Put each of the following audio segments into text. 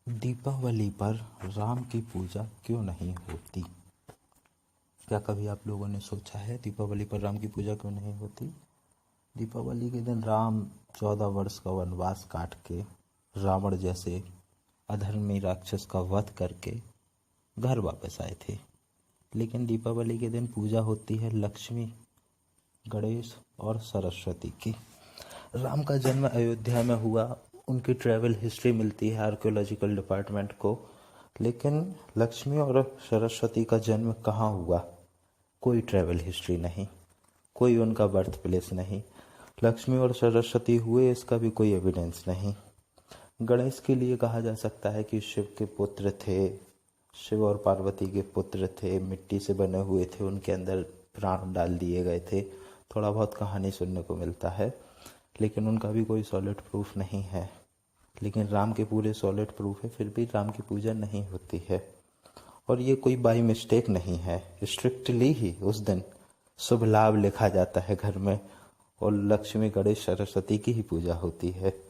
दीपावली पर राम की पूजा क्यों नहीं होती? क्या कभी आप लोगों ने सोचा है दीपावली पर राम की पूजा क्यों नहीं होती? दीपावली के दिन राम 14 वर्ष का वनवास काट के रावण जैसे अधर्मी राक्षस का वध करके घर वापस आए थे। लेकिन दीपावली के दिन पूजा होती है लक्ष्मी, गणेश और सरस्वती की। राम का जन्म अयोध्या में हुआ, उनकी ट्रैवल हिस्ट्री मिलती है आर्कियोलॉजिकल डिपार्टमेंट को। लेकिन लक्ष्मी और सरस्वती का जन्म कहाँ हुआ, कोई ट्रैवल हिस्ट्री नहीं, कोई उनका बर्थ प्लेस नहीं। लक्ष्मी और सरस्वती हुए इसका भी कोई एविडेंस नहीं। गणेश के लिए कहा जा सकता है कि शिव के पुत्र थे, शिव और पार्वती के पुत्र थे, मिट्टी से बने हुए थे, उनके अंदर प्राण डाल दिए गए थे। थोड़ा बहुत कहानी सुनने को मिलता है, लेकिन उनका भी कोई सॉलिड प्रूफ नहीं है। लेकिन राम के पूरे सॉलिड प्रूफ है, फिर भी राम की पूजा नहीं होती है। और ये कोई बाई मिस्टेक नहीं है, स्ट्रिक्टली ही उस दिन शुभ लाभ लिखा जाता है घर में, और लक्ष्मी, गणेश, सरस्वती की ही पूजा होती है।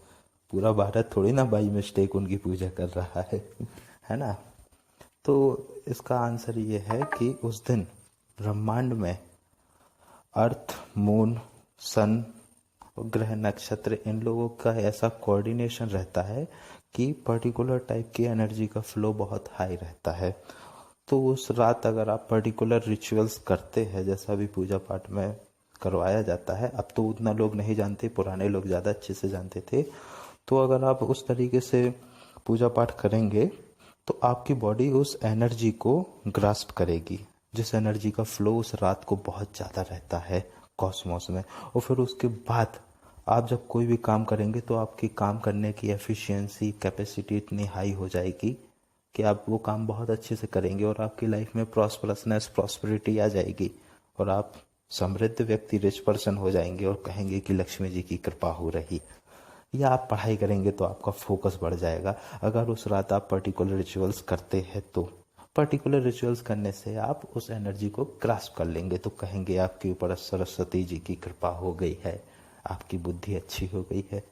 पूरा भारत थोड़ी ना बाई मिस्टेक उनकी पूजा कर रहा है ना। तो इसका आंसर ये है कि उस दिन ब्रह्मांड में अर्थ, मून, सन, ग्रह, नक्षत्र, इन लोगों का ऐसा कोऑर्डिनेशन रहता है कि पर्टिकुलर टाइप की एनर्जी का फ्लो बहुत हाई रहता है। तो उस रात अगर आप पर्टिकुलर रिचुअल्स करते हैं, जैसा भी पूजा पाठ में करवाया जाता है, अब तो उतना लोग नहीं जानते, पुराने लोग ज़्यादा अच्छे से जानते थे। तो अगर आप उस तरीके से पूजा पाठ करेंगे तो आपकी बॉडी उस एनर्जी को ग्रास्प करेगी, जिस एनर्जी का फ्लो उस रात को बहुत ज़्यादा रहता है कॉस्मोस में। और फिर उसके बाद आप जब कोई भी काम करेंगे तो आपकी काम करने की एफिशिएंसी, कैपेसिटी इतनी हाई हो जाएगी कि आप वो काम बहुत अच्छे से करेंगे और आपकी लाइफ में प्रॉस्परसनेस, प्रॉस्पेरिटी आ जाएगी और आप समृद्ध व्यक्ति, रिच पर्सन हो जाएंगे और कहेंगे कि लक्ष्मी जी की कृपा हो रही। या आप पढ़ाई करेंगे तो आपका फोकस बढ़ जाएगा। अगर उस रात आप पर्टिकुलर रिचुअल्स करते हैं तो पर्टिकुलर रिचुअल्स करने से आप उस एनर्जी को ग्रास्प कर लेंगे, तो कहेंगे आपके ऊपर सरस्वती जी की कृपा हो गई है, आपकी बुद्धि अच्छी हो गई है।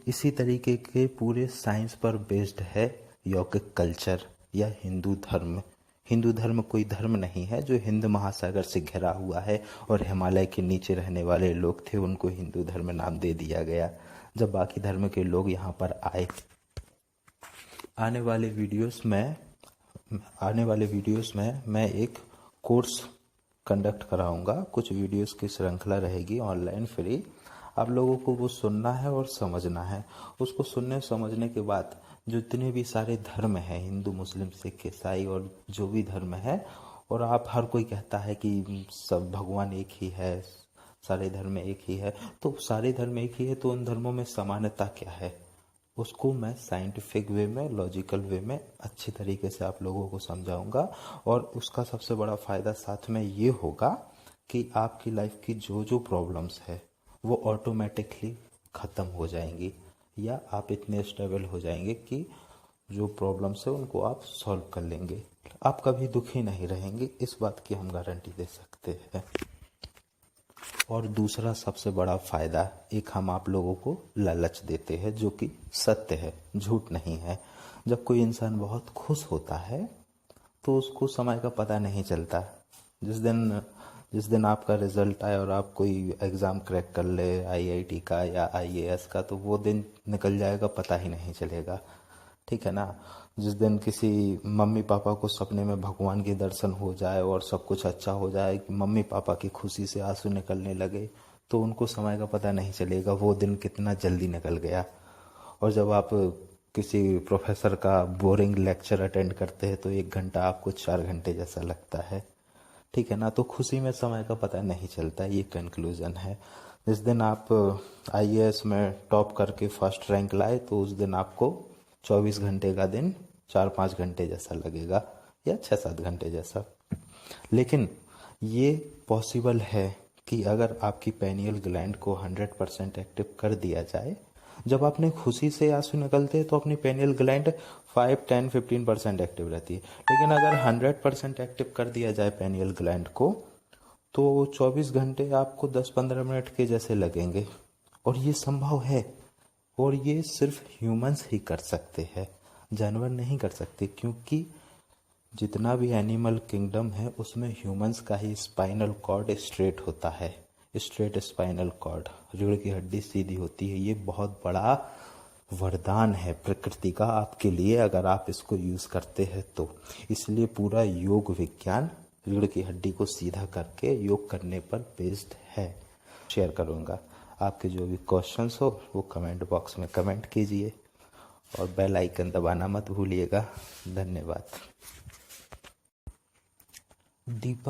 इसी तरीके के पूरे साइंस पर बेस्ड है यौगिक कल्चर या हिंदू धर्म। हिंदू धर्म कोई धर्म नहीं है जो हिंद महासागर से घिरा हुआ है और हिमालय के नीचे रहने वाले लोग थे उनको हिंदू धर्म नाम दे दिया गया जब बाकी धर्म के लोग यहाँ पर आए। आने वाले वीडियोस में मैं एक कोर्स कंडक्ट कराऊंगा, कुछ वीडियोस की श्रृंखला रहेगी ऑनलाइन फ्री। आप लोगों को वो सुनना है और समझना है। उसको सुनने समझने के बाद जितने भी सारे धर्म हैं, हिंदू, मुस्लिम, सिख, ईसाई और जो भी धर्म है, और आप हर कोई कहता है कि सब भगवान एक ही है, सारे धर्म एक ही है, तो सारे धर्म एक ही है तो उन धर्मों में समानता क्या है, उसको मैं साइंटिफिक वे में, लॉजिकल वे में अच्छी तरीके से आप लोगों को समझाऊंगा। और उसका सबसे बड़ा फायदा साथ में ये होगा कि आपकी लाइफ की जो जो प्रॉब्लम्स है वो ऑटोमेटिकली ख़त्म हो जाएंगी, या आप इतने स्टेबल हो जाएंगे कि जो प्रॉब्लम्स है उनको आप सॉल्व कर लेंगे। आप कभी दुखी नहीं रहेंगे, इस बात की हम गारंटी दे सकते हैं। और दूसरा सबसे बड़ा फायदा, एक हम आप लोगों को लालच देते हैं जो कि सत्य है, झूठ नहीं है। जब कोई इंसान बहुत खुश होता है तो उसको समय का पता नहीं चलता। जिस दिन आपका रिजल्ट आए और आप कोई एग्ज़ाम क्रैक कर ले आईआईटी का या आईएएस का, तो वो दिन निकल जाएगा, पता ही नहीं चलेगा, ठीक है ना। जिस दिन किसी मम्मी पापा को सपने में भगवान के दर्शन हो जाए और सब कुछ अच्छा हो जाए, कि मम्मी पापा की खुशी से आंसू निकलने लगे, तो उनको समय का पता नहीं चलेगा, वो दिन कितना जल्दी निकल गया। और जब आप किसी प्रोफेसर का बोरिंग लेक्चर अटेंड करते हैं तो 1 घंटा आपको 4 घंटे जैसा लगता है, ठीक है ना। तो खुशी में समय का पता नहीं चलता, ये कंक्लूजन है। जिस दिन आप आईएएस में टॉप करके फर्स्ट रैंक लाए तो उस दिन आपको 24 घंटे का दिन 4-5 घंटे जैसा लगेगा, या 6-7 घंटे जैसा। लेकिन ये पॉसिबल है कि अगर आपकी पेनियल ग्लैंड को 100% एक्टिव कर दिया जाए। जब अपने खुशी से आंसू निकलते हैं तो अपनी पेनियल ग्लैंड 5, 10, 15% एक्टिव रहती है, लेकिन अगर 100% एक्टिव कर दिया जाए पेनियल ग्लैंड को तो 24 घंटे आपको 10-15 मिनट के जैसे लगेंगे। और ये संभव है, और ये सिर्फ ह्यूमंस ही कर सकते हैं, जानवर नहीं कर सकते, क्योंकि जितना भी एनिमल किंगडम है उसमें ह्यूमंस का ही स्पाइनल कॉर्ड स्ट्रेट होता है, स्ट्रेट स्पाइनल कॉर्ड, रीढ़ की हड्डी सीधी होती है। ये बहुत बड़ा वरदान है प्रकृति का आपके लिए, अगर आप इसको यूज करते हैं तो। इसलिए पूरा योग विज्ञान रीढ़ की हड्डी को सीधा करके योग करने पर बेस्ड है। शेयर करूँगा। आपके जो भी क्वेश्चंस हो वो कमेंट बॉक्स में कमेंट कीजिए और बेल आइकन दबाना मत भूलिएगा। धन्यवाद। दीपक